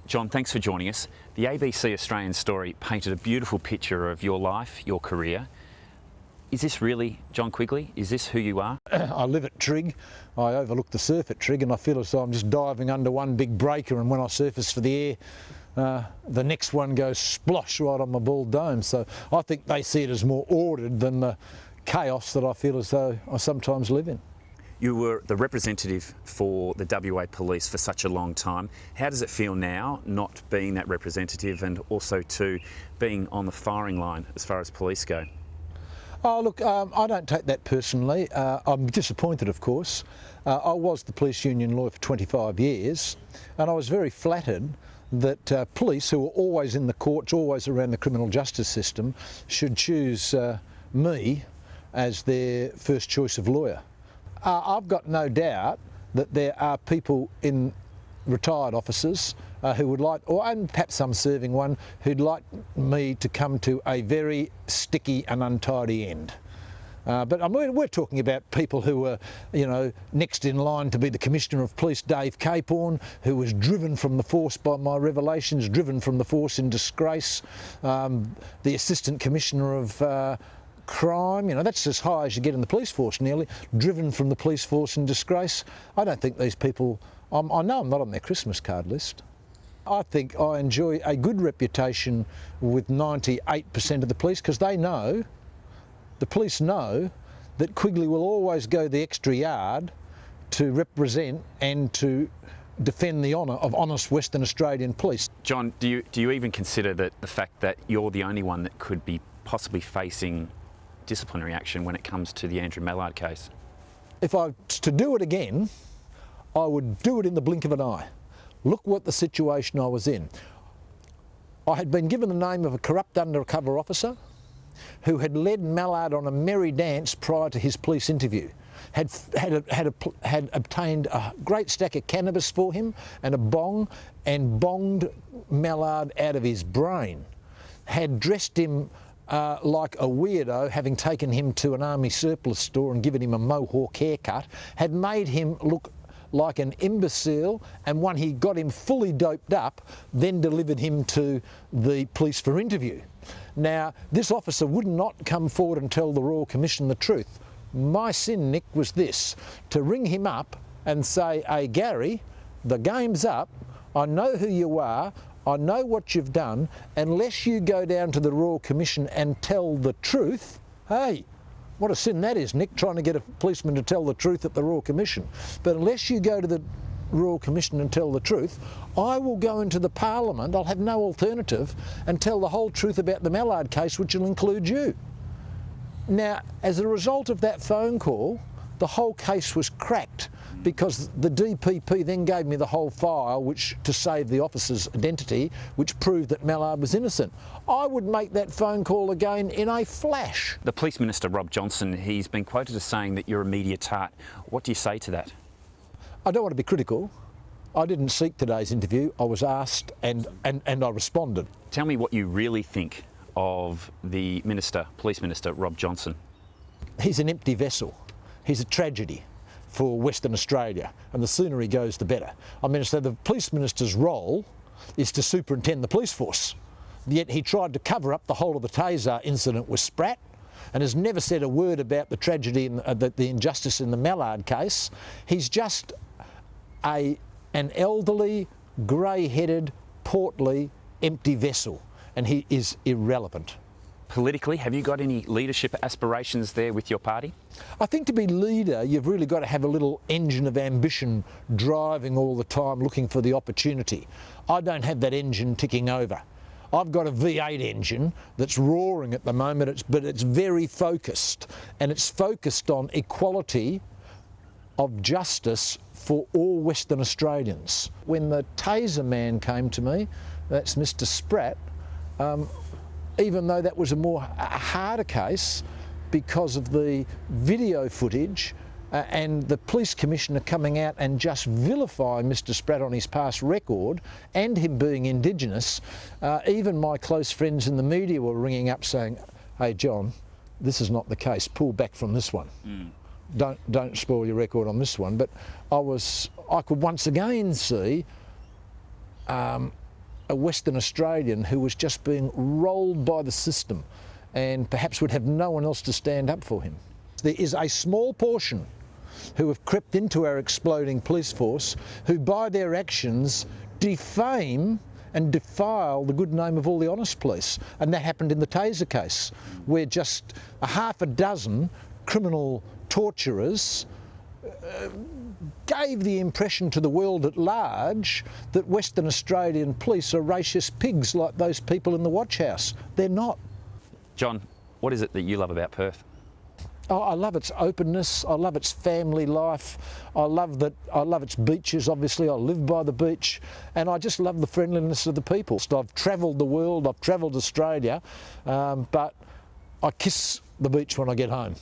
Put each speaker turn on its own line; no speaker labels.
John, thanks for joining us. The ABC Australian story painted a beautiful picture of your life, your career. Is this really John Quigley? Is this who you are?
I live at Trig. I overlook the surf at Trig and I feel as though I'm just diving under one big breaker, and when I surface for the air, the next one goes splosh right on my bald dome. So I think they see it as more ordered than the chaos that I feel as though I sometimes live in.
You were the representative for the WA Police for such a long time. How does it feel now not being that representative and also to being on the firing line as far as police go?
Oh look, I don't take that personally. I'm disappointed, of course. I was the police union lawyer for 25 years and I was very flattered that police, who are always in the courts, always around the criminal justice system, should choose me as their first choice of lawyer. I've got no doubt that there are people in retired officers who would like, and perhaps some serving one, who'd like me to come to a very sticky and untidy end. But I mean, we're talking about people who were, next in line to be the Commissioner of Police, Dave Caporn, who was driven from the force by my revelations, driven from the force in disgrace, the Assistant Commissioner of Crime, that's as high as you get in the police force nearly, driven from the police force in disgrace. I don't think these people, I know I'm not on their Christmas card list. I think I enjoy a good reputation with 98% of the police, because they know, the police know, that Quigley will always go the extra yard to represent and to defend the honour of honest Western Australian police.
John, do you even consider that the fact that you're the only one that could be possibly facing disciplinary action when it comes to the Andrew Mallard case?
If I was to do it again, I would do it in the blink of an eye. Look what the situation I was in. I had been given the name of a corrupt undercover officer who had led Mallard on a merry dance prior to his police interview, had obtained a great stack of cannabis for him and a bong, and bonged Mallard out of his brain, had dressed him like a weirdo, having taken him to an army surplus store and given him a mohawk haircut, had made him look like an imbecile, and when he got him fully doped up, then delivered him to the police for interview. Now, this officer would not come forward and tell the Royal Commission the truth. My sin, Nick, was this: to ring him up and say, "Hey Gary, the game's up, I know who you are, I know what you've done, unless you go down to the Royal Commission and tell the truth." Hey, what a sin that is, Nick, trying to get a policeman to tell the truth at the Royal Commission. But unless you go to the Royal Commission and tell the truth, I will go into the Parliament, I'll have no alternative, and tell the whole truth about the Mallard case, which will include you. Now, as a result of that phone call, the whole case was cracked, because the DPP then gave me the whole file, which, to save the officer's identity, which proved that Mallard was innocent. I would make that phone call again in a flash.
The Police Minister, Rob Johnson, he's been quoted as saying that you're a media tart. What do you say to that?
I don't want to be critical. I didn't seek today's interview. I was asked and I responded.
Tell me what you really think of the Minister, Police Minister, Rob Johnson.
He's an empty vessel. He's a tragedy for Western Australia, and the sooner he goes the better. I mean, so the Police Minister's role is to superintend the police force, yet he tried to cover up the whole of the Taser incident with Spratt and has never said a word about the tragedy and the injustice in the Mallard case. He's just an elderly, grey-headed, portly, empty vessel, and he is irrelevant.
Politically, have you got any leadership aspirations there with your party?
I think to be leader, you've really got to have a little engine of ambition driving all the time, looking for the opportunity. I don't have that engine ticking over. I've got a V8 engine that's roaring at the moment, but it's very focused, and it's focused on equality of justice for all Western Australians. When the Taser man came to me, that's Mr. Spratt, even though that was a harder case because of the video footage and the police commissioner coming out and just vilifying Mr. Spratt on his past record and him being Indigenous, even my close friends in the media were ringing up saying, "Hey John, this is not the case, pull back from this one. Don't spoil your record on this one." But I could once again see a Western Australian who was just being rolled by the system and perhaps would have no one else to stand up for him. There is a small portion who have crept into our exploding police force who by their actions defame and defile the good name of all the honest police. And that happened in the Taser case, where just a half a dozen criminal torturers gave the impression to the world at large that Western Australian police are racist pigs like those people in the watch house. They're not.
John, what is it that you love about Perth?
Oh, I love its openness, I love its family life, I love its beaches, obviously I live by the beach, and I just love the friendliness of the people. So I've travelled the world, I've travelled Australia, but I kiss the beach when I get home.